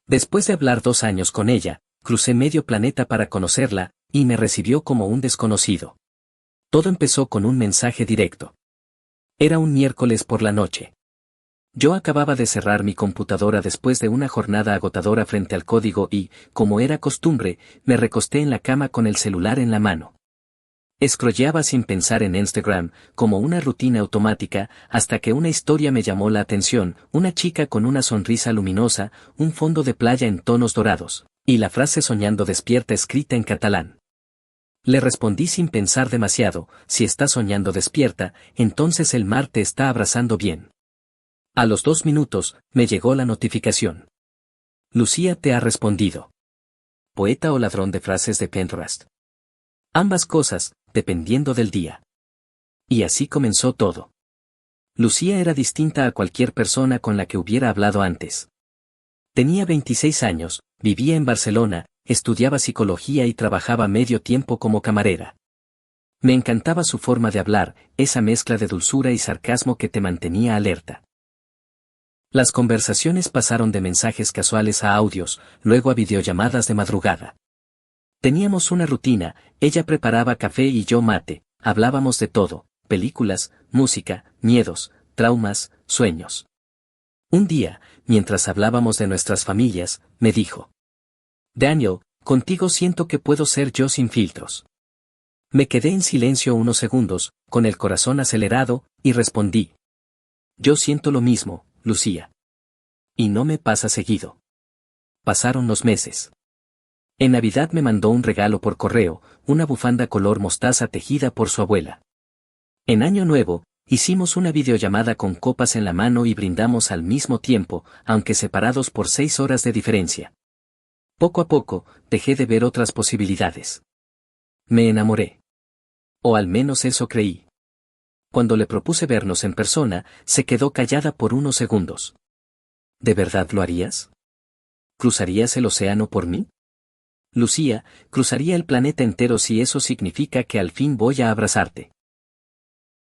Después de hablar 2 años con ella, crucé medio planeta para conocerla, y me recibió como un desconocido. Todo empezó con un mensaje directo. Era un miércoles por la noche. Yo acababa de cerrar mi computadora después de una jornada agotadora frente al código y, como era costumbre, me recosté en la cama con el celular en la mano. Scrolleaba sin pensar en Instagram, como una rutina automática, hasta que una historia me llamó la atención, una chica con una sonrisa luminosa, un fondo de playa en tonos dorados, y la frase soñando despierta escrita en catalán. Le respondí sin pensar demasiado, si estás soñando despierta, entonces el mar te está abrazando bien. A los 2 minutos, me llegó la notificación. Lucía te ha respondido. Poeta o ladrón de frases de Pinterest. Ambas cosas, dependiendo del día. Y así comenzó todo. Lucía era distinta a cualquier persona con la que hubiera hablado antes. Tenía 26 años, vivía en Barcelona, estudiaba psicología y trabajaba medio tiempo como camarera. Me encantaba su forma de hablar, esa mezcla de dulzura y sarcasmo que te mantenía alerta. Las conversaciones pasaron de mensajes casuales a audios, luego a videollamadas de madrugada. Teníamos una rutina, ella preparaba café y yo mate, hablábamos de todo, películas, música, miedos, traumas, sueños. Un día, mientras hablábamos de nuestras familias, me dijo: Daniel, contigo siento que puedo ser yo sin filtros. Me quedé en silencio unos segundos, con el corazón acelerado, y respondí: yo siento lo mismo, Lucía. Y no me pasa seguido. Pasaron los meses. En Navidad me mandó un regalo por correo, una bufanda color mostaza tejida por su abuela. En Año Nuevo, hicimos una videollamada con copas en la mano y brindamos al mismo tiempo, aunque separados por 6 horas de diferencia. Poco a poco, dejé de ver otras posibilidades. Me enamoré. O al menos eso creí. Cuando le propuse vernos en persona, se quedó callada por unos segundos. ¿De verdad lo harías? ¿Cruzarías el océano por mí? Lucía, cruzaría el planeta entero si eso significa que al fin voy a abrazarte.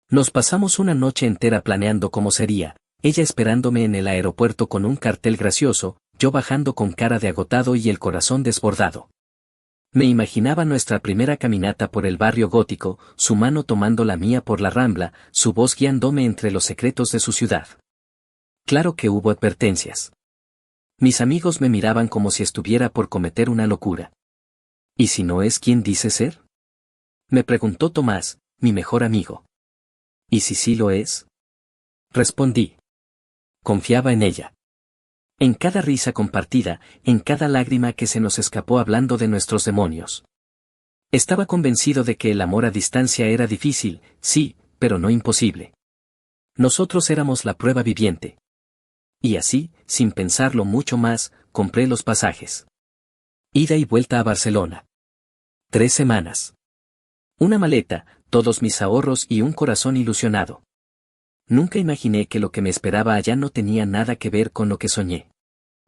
Nos pasamos una noche entera planeando cómo sería, ella esperándome en el aeropuerto con un cartel gracioso, yo bajando con cara de agotado y el corazón desbordado. Me imaginaba nuestra primera caminata por el barrio gótico, su mano tomando la mía por la Rambla, su voz guiándome entre los secretos de su ciudad. Claro que hubo advertencias. Mis amigos me miraban como si estuviera por cometer una locura. ¿Y si no es quien dice ser? Me preguntó Tomás, mi mejor amigo. ¿Y si sí lo es? Respondí. Confiaba en ella. En cada risa compartida, en cada lágrima que se nos escapó hablando de nuestros demonios. Estaba convencido de que el amor a distancia era difícil, sí, pero no imposible. Nosotros éramos la prueba viviente. Y así, sin pensarlo mucho más, compré los pasajes. Ida y vuelta a Barcelona. 3 semanas. Una maleta, todos mis ahorros y un corazón ilusionado. Nunca imaginé que lo que me esperaba allá no tenía nada que ver con lo que soñé.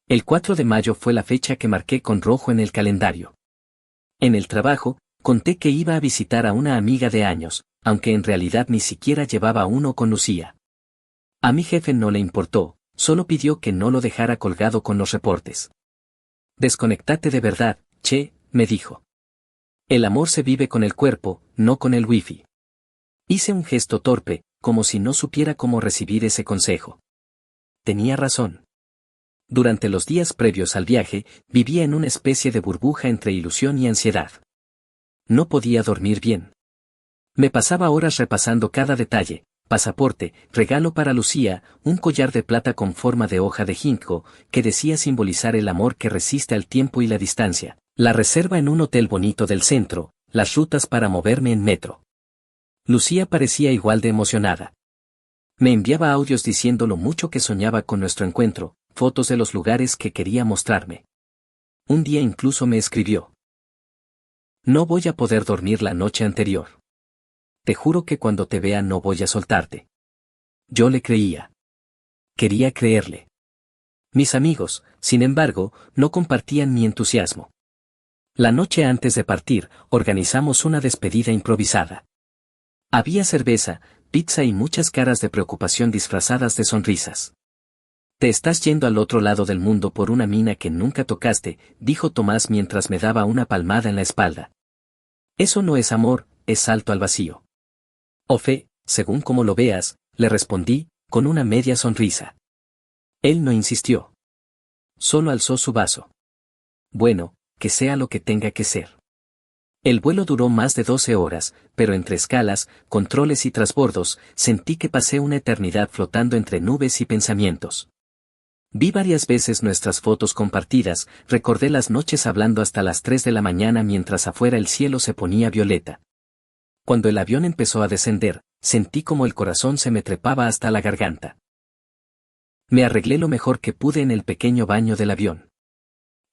El 4 de mayo fue la fecha que marqué con rojo en el calendario. En el trabajo, conté que iba a visitar a una amiga de años, aunque en realidad ni siquiera llevaba uno con Lucía. A mi jefe no le importó, solo pidió que no lo dejara colgado con los reportes. Desconectate de verdad, che, me dijo. El amor se vive con el cuerpo, no con el wifi. Hice un gesto torpe, como si no supiera cómo recibir ese consejo. Tenía razón. Durante los días previos al viaje, vivía en una especie de burbuja entre ilusión y ansiedad. No podía dormir bien. Me pasaba horas repasando cada detalle: pasaporte, regalo para Lucía, un collar de plata con forma de hoja de ginkgo, que decía simbolizar el amor que resiste al tiempo y la distancia, la reserva en un hotel bonito del centro, las rutas para moverme en metro. Lucía parecía igual de emocionada. Me enviaba audios diciendo lo mucho que soñaba con nuestro encuentro, fotos de los lugares que quería mostrarme. Un día incluso me escribió: no voy a poder dormir la noche anterior. Te juro que cuando te vea no voy a soltarte. Yo le creía. Quería creerle. Mis amigos, sin embargo, no compartían mi entusiasmo. La noche antes de partir, organizamos una despedida improvisada. Había cerveza, pizza y muchas caras de preocupación disfrazadas de sonrisas. Te estás yendo al otro lado del mundo por una mina que nunca tocaste, dijo Tomás mientras me daba una palmada en la espalda. Eso no es amor, es salto al vacío. O fe, según como lo veas, le respondí, con una media sonrisa. Él no insistió. Solo alzó su vaso. Bueno, que sea lo que tenga que ser. El vuelo duró más de 12 horas, pero entre escalas, controles y trasbordos, sentí que pasé una eternidad flotando entre nubes y pensamientos. Vi varias veces nuestras fotos compartidas, recordé las noches hablando hasta las 3 de la mañana mientras afuera el cielo se ponía violeta. Cuando el avión empezó a descender, sentí como el corazón se me trepaba hasta la garganta. Me arreglé lo mejor que pude en el pequeño baño del avión.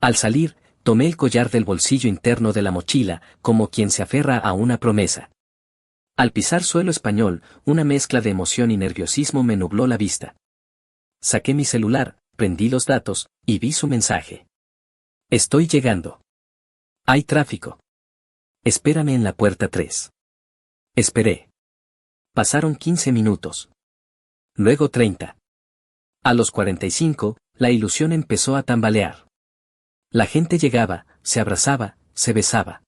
Al salir, tomé el collar del bolsillo interno de la mochila, como quien se aferra a una promesa. Al pisar suelo español, una mezcla de emoción y nerviosismo me nubló la vista. Saqué mi celular, prendí los datos, y vi su mensaje. Estoy llegando. Hay tráfico. Espérame en la puerta 3. Esperé. Pasaron 15 minutos. Luego 30. A los 45, la ilusión empezó a tambalear. La gente llegaba, se abrazaba, se besaba.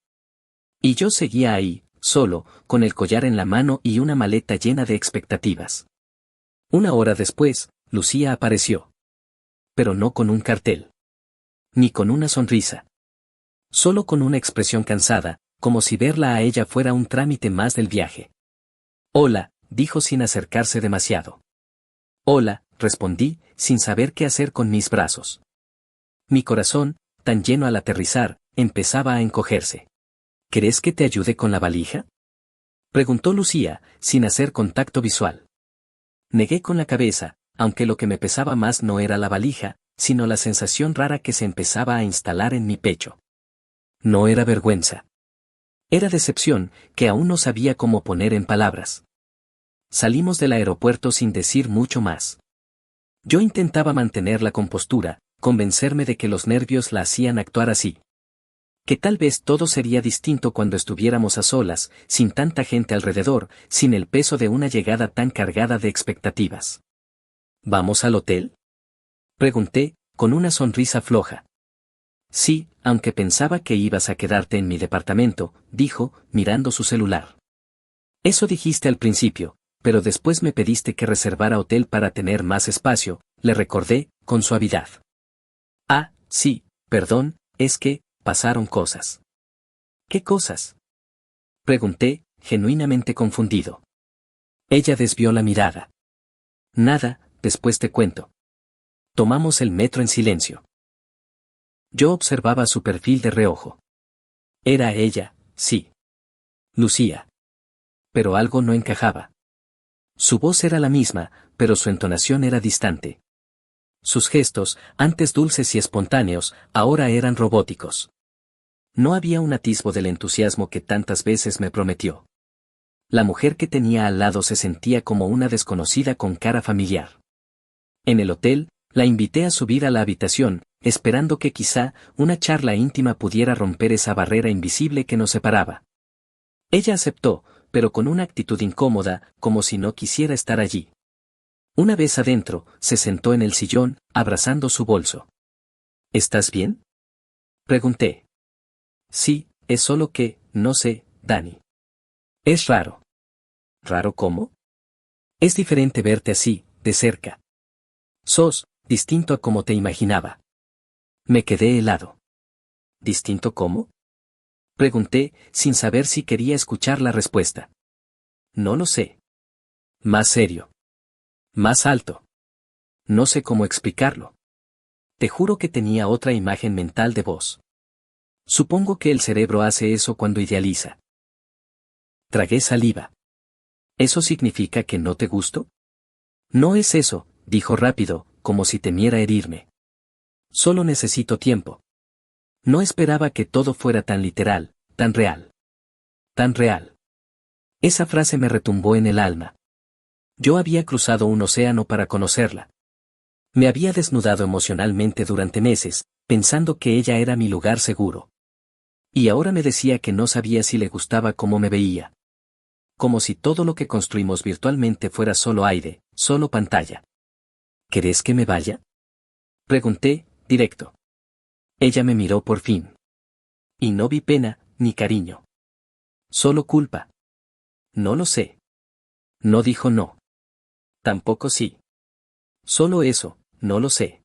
Y yo seguía ahí, solo, con el collar en la mano y una maleta llena de expectativas. Una hora después, Lucía apareció. Pero no con un cartel. Ni con una sonrisa. Solo con una expresión cansada, como si verla a ella fuera un trámite más del viaje. Hola, dijo sin acercarse demasiado. Hola, respondí, sin saber qué hacer con mis brazos. Mi corazón, tan lleno al aterrizar, empezaba a encogerse. ¿Querés que te ayude con la valija? Preguntó Lucía, sin hacer contacto visual. Negué con la cabeza, aunque lo que me pesaba más no era la valija, sino la sensación rara que se empezaba a instalar en mi pecho. No era vergüenza. Era decepción, que aún no sabía cómo poner en palabras. Salimos del aeropuerto sin decir mucho más. Yo intentaba mantener la compostura, convencerme de que los nervios la hacían actuar así. Que tal vez todo sería distinto cuando estuviéramos a solas, sin tanta gente alrededor, sin el peso de una llegada tan cargada de expectativas. ¿Vamos al hotel? Pregunté, con una sonrisa floja. Sí, aunque pensaba que ibas a quedarte en mi departamento, dijo, mirando su celular. Eso dijiste al principio, pero después me pediste que reservara hotel para tener más espacio, le recordé, con suavidad. Ah, sí, perdón, es que, pasaron cosas. ¿Qué cosas? Pregunté, genuinamente confundido. Ella desvió la mirada. Nada, después te cuento. Tomamos el metro en silencio. Yo observaba su perfil de reojo. Era ella, sí. Lucía. Pero algo no encajaba. Su voz era la misma, pero su entonación era distante. Sus gestos, antes dulces y espontáneos, ahora eran robóticos. No había un atisbo del entusiasmo que tantas veces me prometió. La mujer que tenía al lado se sentía como una desconocida con cara familiar. En el hotel, la invité a subir a la habitación, esperando que quizá una charla íntima pudiera romper esa barrera invisible que nos separaba. Ella aceptó, pero con una actitud incómoda, como si no quisiera estar allí. Una vez adentro, se sentó en el sillón, abrazando su bolso. ¿Estás bien? Pregunté. Sí, es solo que, no sé, Dani. Es raro. ¿Raro cómo? Es diferente verte así, de cerca. Sos, distinto a como te imaginaba. Me quedé helado. ¿Distinto cómo? Pregunté, sin saber si quería escuchar la respuesta. No lo sé. Más serio. Más alto. No sé cómo explicarlo. Te juro que tenía otra imagen mental de vos. Supongo que el cerebro hace eso cuando idealiza. Tragué saliva. ¿Eso significa que no te gusto? No es eso, dijo rápido, como si temiera herirme. Solo necesito tiempo. No esperaba que todo fuera tan literal, tan real. Tan real. Esa frase me retumbó en el alma. Yo había cruzado un océano para conocerla. Me había desnudado emocionalmente durante meses, pensando que ella era mi lugar seguro. Y ahora me decía que no sabía si le gustaba cómo me veía. Como si todo lo que construimos virtualmente fuera solo aire, solo pantalla. ¿Querés que me vaya? Pregunté, directo. Ella me miró por fin. Y no vi pena, ni cariño. Solo culpa. No lo sé. No dijo no. Tampoco sí. Solo eso, no lo sé.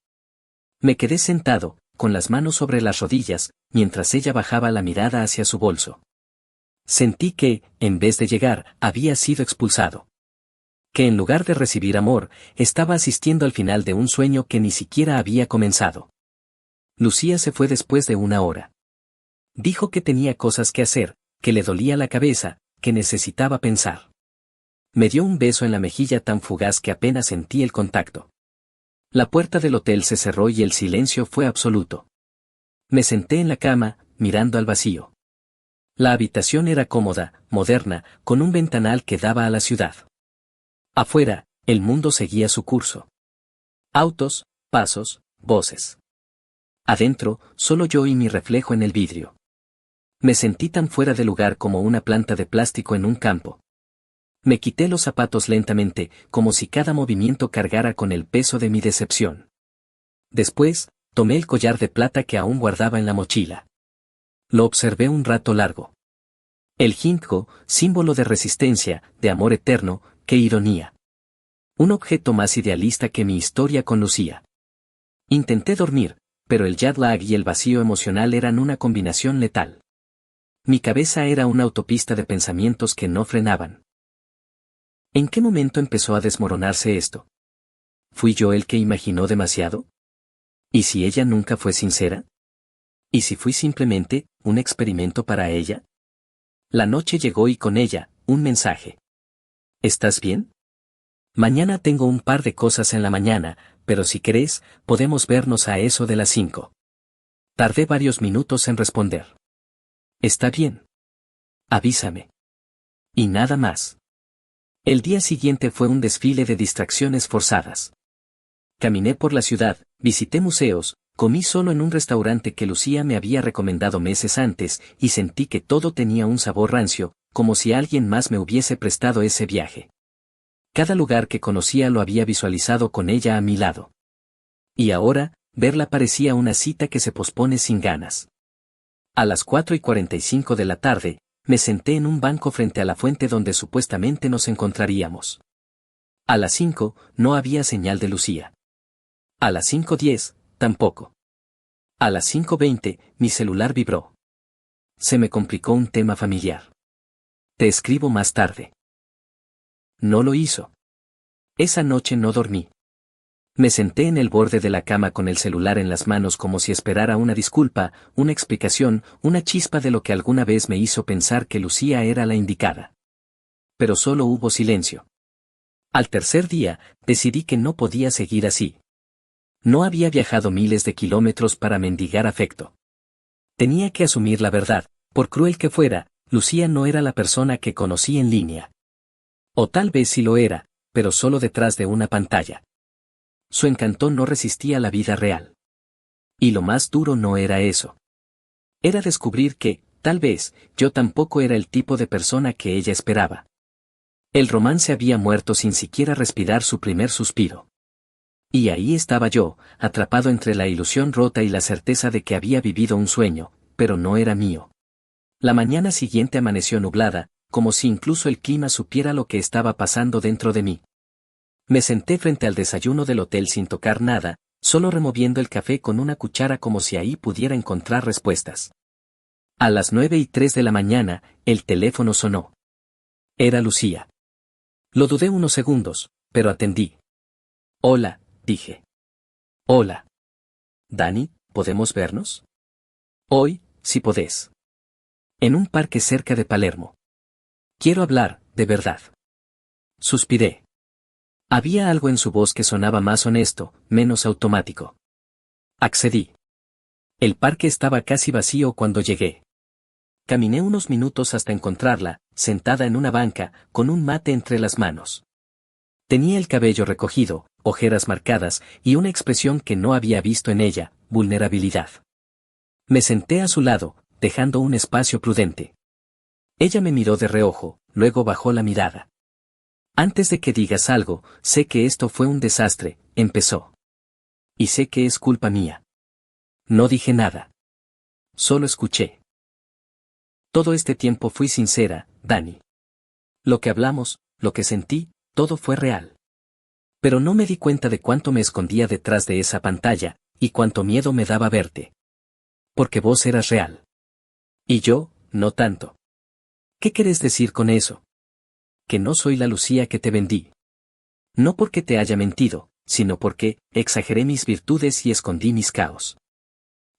Me quedé sentado, con las manos sobre las rodillas, mientras ella bajaba la mirada hacia su bolso. Sentí que, en vez de llegar, había sido expulsado. Que en lugar de recibir amor, estaba asistiendo al final de un sueño que ni siquiera había comenzado. Lucía se fue después de una hora. Dijo que tenía cosas que hacer, que le dolía la cabeza, que necesitaba pensar. Me dio un beso en la mejilla tan fugaz que apenas sentí el contacto. La puerta del hotel se cerró y el silencio fue absoluto. Me senté en la cama, mirando al vacío. La habitación era cómoda, moderna, con un ventanal que daba a la ciudad. Afuera, el mundo seguía su curso. Autos, pasos, voces. Adentro, solo yo y mi reflejo en el vidrio. Me sentí tan fuera de lugar como una planta de plástico en un campo. Me quité los zapatos lentamente, como si cada movimiento cargara con el peso de mi decepción. Después, tomé el collar de plata que aún guardaba en la mochila. Lo observé un rato largo. El ginkgo, símbolo de resistencia, de amor eterno, qué ironía. Un objeto más idealista que mi historia con Lucía. Intenté dormir, pero el jet lag y el vacío emocional eran una combinación letal. Mi cabeza era una autopista de pensamientos que no frenaban. ¿En qué momento empezó a desmoronarse esto? ¿Fui yo el que imaginó demasiado? ¿Y si ella nunca fue sincera? ¿Y si fui simplemente un experimento para ella? La noche llegó y con ella, un mensaje. ¿Estás bien? Mañana tengo un par de cosas en la mañana, pero si querés, podemos vernos a eso de las 5. Tardé varios minutos en responder. Está bien. Avísame. Y nada más. El día siguiente fue un desfile de distracciones forzadas. Caminé por la ciudad, visité museos, comí solo en un restaurante que Lucía me había recomendado meses antes, y sentí que todo tenía un sabor rancio, como si alguien más me hubiese prestado ese viaje. Cada lugar que conocía lo había visualizado con ella a mi lado. Y ahora, verla parecía una cita que se pospone sin ganas. A las 4:45 de la tarde, me senté en un banco frente a la fuente donde supuestamente nos encontraríamos. A las 5, no había señal de Lucía. A las 5:10, tampoco. A las 5:20, mi celular vibró. Se me complicó un tema familiar. Te escribo más tarde. No lo hizo. Esa noche no dormí. Me senté en el borde de la cama con el celular en las manos como si esperara una disculpa, una explicación, una chispa de lo que alguna vez me hizo pensar que Lucía era la indicada. Pero solo hubo silencio. Al tercer día, decidí que no podía seguir así. No había viajado miles de kilómetros para mendigar afecto. Tenía que asumir la verdad, por cruel que fuera, Lucía no era la persona que conocí en línea. O tal vez sí lo era, pero solo detrás de una pantalla. Su encanto no resistía la vida real. Y lo más duro no era eso. Era descubrir que, tal vez, yo tampoco era el tipo de persona que ella esperaba. El romance había muerto sin siquiera respirar su primer suspiro. Y ahí estaba yo, atrapado entre la ilusión rota y la certeza de que había vivido un sueño, pero no era mío. La mañana siguiente amaneció nublada, como si incluso el clima supiera lo que estaba pasando dentro de mí. Me senté frente al desayuno del hotel sin tocar nada, solo removiendo el café con una cuchara como si ahí pudiera encontrar respuestas. A las 9:03 de la mañana, el teléfono sonó. Era Lucía. Lo dudé unos segundos, pero atendí. Hola, dije. Hola. Dani, ¿podemos vernos? Hoy, si podés. En un parque cerca de Palermo. Quiero hablar, de verdad. Suspiré. Había algo en su voz que sonaba más honesto, menos automático. Accedí. El parque estaba casi vacío cuando llegué. Caminé unos minutos hasta encontrarla, sentada en una banca, con un mate entre las manos. Tenía el cabello recogido, ojeras marcadas, y una expresión que no había visto en ella, vulnerabilidad. Me senté a su lado, dejando un espacio prudente. Ella me miró de reojo, luego bajó la mirada. Antes de que digas algo, sé que esto fue un desastre, empezó. Y sé que es culpa mía. No dije nada. Solo escuché. Todo este tiempo fui sincera, Dani. Lo que hablamos, lo que sentí, todo fue real. Pero no me di cuenta de cuánto me escondía detrás de esa pantalla, y cuánto miedo me daba verte. Porque vos eras real. Y yo, no tanto. ¿Qué querés decir con eso? Que no soy la Lucía que te vendí. No porque te haya mentido, sino porque exageré mis virtudes y escondí mis caos.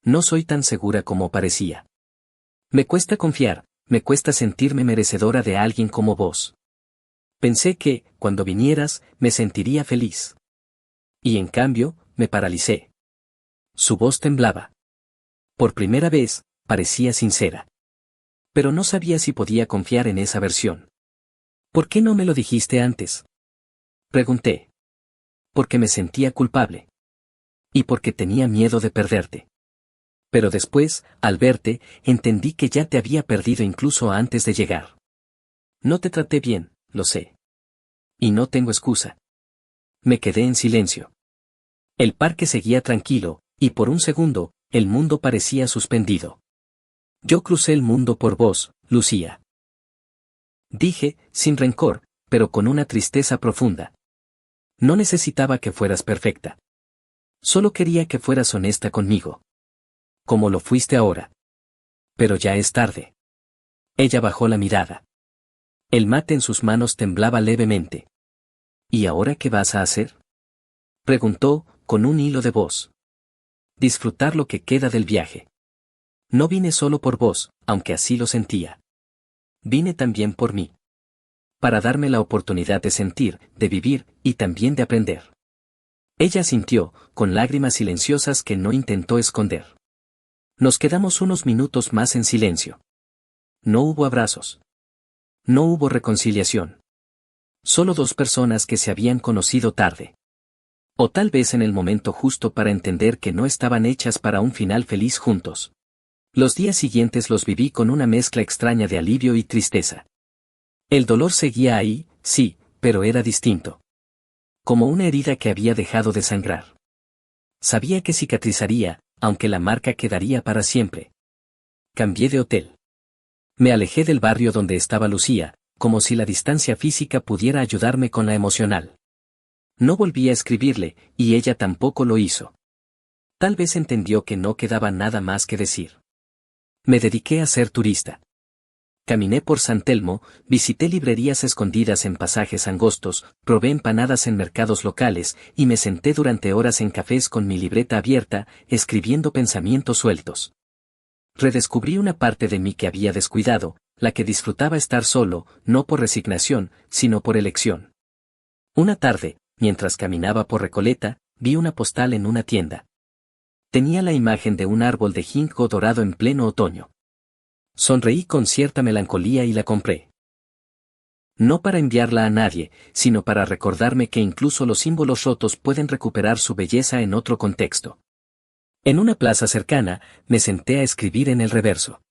No soy tan segura como parecía. Me cuesta confiar, me cuesta sentirme merecedora de alguien como vos. Pensé que, cuando vinieras, me sentiría feliz. Y en cambio, me paralicé. Su voz temblaba. Por primera vez, parecía sincera. Pero no sabía si podía confiar en esa versión. ¿Por qué no me lo dijiste antes? Pregunté. Porque me sentía culpable. Y porque tenía miedo de perderte. Pero después, al verte, entendí que ya te había perdido incluso antes de llegar. No te traté bien, lo sé. Y no tengo excusa. Me quedé en silencio. El parque seguía tranquilo, y por un segundo, el mundo parecía suspendido. Yo crucé el mundo por vos, Lucía. Dije, sin rencor, pero con una tristeza profunda. No necesitaba que fueras perfecta. Solo quería que fueras honesta conmigo. Como lo fuiste ahora. Pero ya es tarde. Ella bajó la mirada. El mate en sus manos temblaba levemente. ¿Y ahora qué vas a hacer? Preguntó, con un hilo de voz. Disfrutar lo que queda del viaje. No vine solo por vos, aunque así lo sentía. Vine también por mí. Para darme la oportunidad de sentir, de vivir, y también de aprender. Ella sintió, con lágrimas silenciosas que no intentó esconder. Nos quedamos unos minutos más en silencio. No hubo abrazos. No hubo reconciliación. Solo dos personas que se habían conocido tarde. O tal vez en el momento justo para entender que no estaban hechas para un final feliz juntos. Los días siguientes los viví con una mezcla extraña de alivio y tristeza. El dolor seguía ahí, sí, pero era distinto. Como una herida que había dejado de sangrar. Sabía que cicatrizaría, aunque la marca quedaría para siempre. Cambié de hotel. Me alejé del barrio donde estaba Lucía, como si la distancia física pudiera ayudarme con la emocional. No volví a escribirle, y ella tampoco lo hizo. Tal vez entendió que no quedaba nada más que decir. Me dediqué a ser turista. Caminé por San Telmo, visité librerías escondidas en pasajes angostos, probé empanadas en mercados locales, y me senté durante horas en cafés con mi libreta abierta, escribiendo pensamientos sueltos. Redescubrí una parte de mí que había descuidado, la que disfrutaba estar solo, no por resignación, sino por elección. Una tarde, mientras caminaba por Recoleta, vi una postal en una tienda. Tenía la imagen de un árbol de ginkgo dorado en pleno otoño. Sonreí con cierta melancolía y la compré. No para enviarla a nadie, sino para recordarme que incluso los símbolos rotos pueden recuperar su belleza en otro contexto. En una plaza cercana, me senté a escribir en el reverso.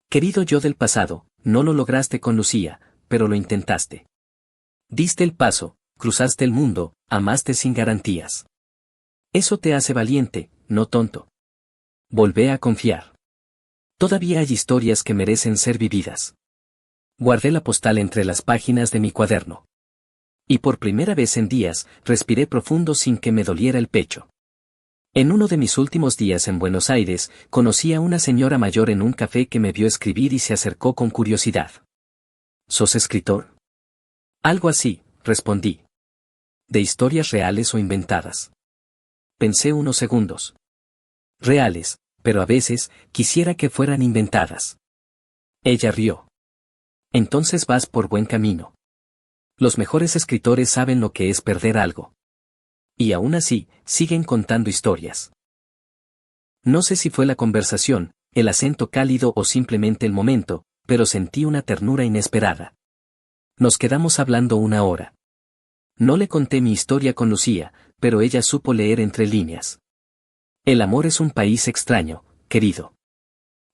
Querido yo del pasado, no lo lograste con Lucía, pero lo intentaste. Diste el paso, cruzaste el mundo, amaste sin garantías. Eso te hace valiente, no tonto. Volvé a confiar. Todavía hay historias que merecen ser vividas. Guardé la postal entre las páginas de mi cuaderno. Y por primera vez en días, respiré profundo sin que me doliera el pecho. En uno de mis últimos días en Buenos Aires, conocí a una señora mayor en un café que me vio escribir y se acercó con curiosidad. ¿Sos escritor? Algo así, respondí. ¿De historias reales o inventadas? Pensé unos segundos. Reales, pero a veces, quisiera que fueran inventadas. Ella rió. Entonces vas por buen camino. Los mejores escritores saben lo que es perder algo. Y aún así, siguen contando historias. No sé si fue la conversación, el acento cálido o simplemente el momento, pero sentí una ternura inesperada. Nos quedamos hablando una hora. No le conté mi historia con Lucía, pero ella supo leer entre líneas. El amor es un país extraño, querido.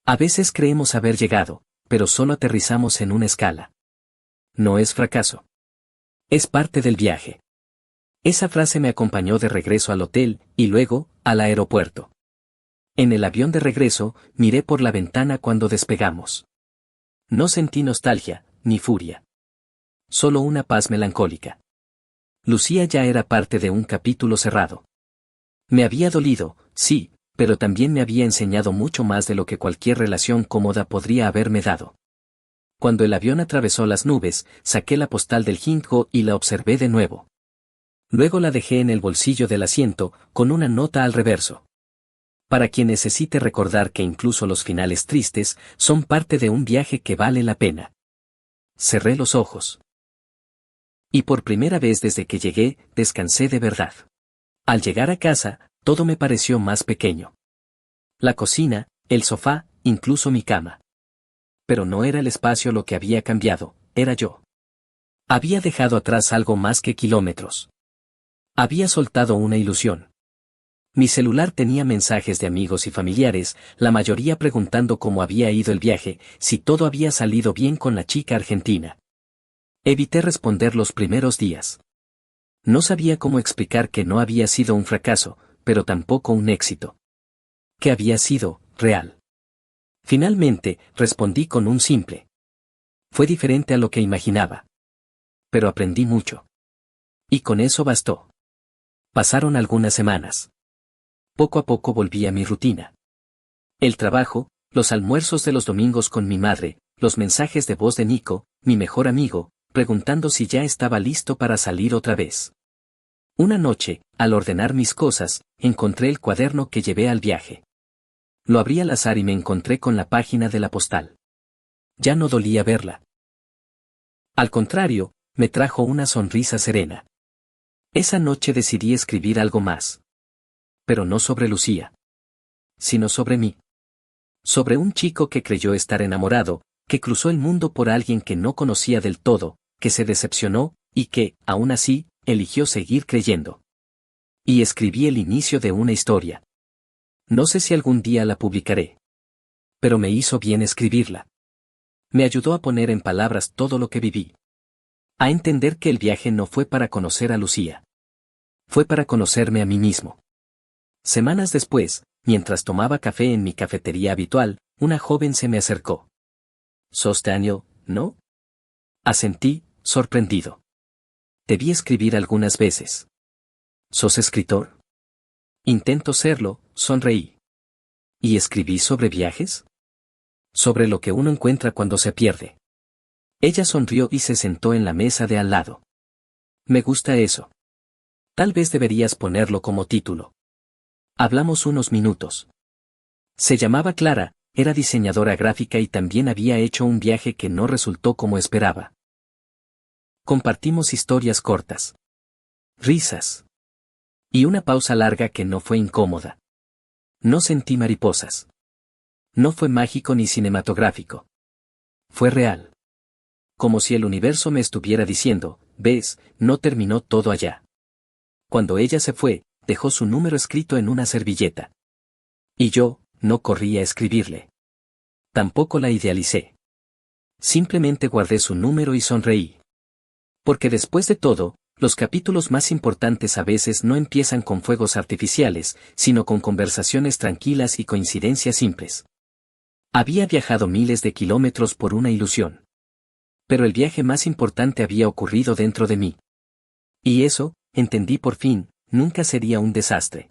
A veces creemos haber llegado, pero solo aterrizamos en una escala. No es fracaso. Es parte del viaje. Esa frase me acompañó de regreso al hotel, y luego, al aeropuerto. En el avión de regreso, miré por la ventana cuando despegamos. No sentí nostalgia, ni furia. Solo una paz melancólica. Lucía ya era parte de un capítulo cerrado. Me había dolido, sí, pero también me había enseñado mucho más de lo que cualquier relación cómoda podría haberme dado. Cuando el avión atravesó las nubes, saqué la postal del Hindko y la observé de nuevo. Luego la dejé en el bolsillo del asiento, con una nota al reverso. Para quien necesite recordar que incluso los finales tristes son parte de un viaje que vale la pena. Cerré los ojos. Y por primera vez desde que llegué, descansé de verdad. Al llegar a casa, todo me pareció más pequeño. La cocina, el sofá, incluso mi cama. Pero no era el espacio lo que había cambiado, era yo. Había dejado atrás algo más que kilómetros. Había soltado una ilusión. Mi celular tenía mensajes de amigos y familiares, la mayoría preguntando cómo había ido el viaje, si todo había salido bien con la chica argentina. Evité responder los primeros días. No sabía cómo explicar que no había sido un fracaso, pero tampoco un éxito. Que había sido real. Finalmente, respondí con un simple. Fue diferente a lo que imaginaba. Pero aprendí mucho. Y con eso bastó. Pasaron algunas semanas. Poco a poco volví a mi rutina. El trabajo, los almuerzos de los domingos con mi madre, los mensajes de voz de Nico, mi mejor amigo, preguntando si ya estaba listo para salir otra vez. Una noche, al ordenar mis cosas, encontré el cuaderno que llevé al viaje. Lo abrí al azar y me encontré con la página de la postal. Ya no dolía verla. Al contrario, me trajo una sonrisa serena. Esa noche decidí escribir algo más. Pero no sobre Lucía. Sino sobre mí. Sobre un chico que creyó estar enamorado, que cruzó el mundo por alguien que no conocía del todo, que se decepcionó, y que, aún así, eligió seguir creyendo. Y escribí el inicio de una historia. No sé si algún día la publicaré. Pero me hizo bien escribirla. Me ayudó a poner en palabras todo lo que viví. A entender que el viaje no fue para conocer a Lucía. Fue para conocerme a mí mismo. Semanas después, mientras tomaba café en mi cafetería habitual, una joven se me acercó. «¿Sos Daniel, no?» Asentí, sorprendido. «Te vi escribir algunas veces». «¿Sos escritor?» «Intento serlo», sonreí. «¿Y escribí sobre viajes?» «Sobre lo que uno encuentra cuando se pierde». Ella sonrió y se sentó en la mesa de al lado. «Me gusta eso. Tal vez deberías ponerlo como título». Hablamos unos minutos. Se llamaba Clara, era diseñadora gráfica y también había hecho un viaje que no resultó como esperaba. Compartimos historias cortas. Risas. Y una pausa larga que no fue incómoda. No sentí mariposas. No fue mágico ni cinematográfico. Fue real. Como si el universo me estuviera diciendo, ves, no terminó todo allá. Cuando ella se fue, dejó su número escrito en una servilleta. Y yo, no corrí a escribirle. Tampoco la idealicé. Simplemente guardé su número y sonreí. Porque después de todo, los capítulos más importantes a veces no empiezan con fuegos artificiales, sino con conversaciones tranquilas y coincidencias simples. Había viajado miles de kilómetros por una ilusión. Pero el viaje más importante había ocurrido dentro de mí. Y eso, entendí por fin, nunca sería un desastre.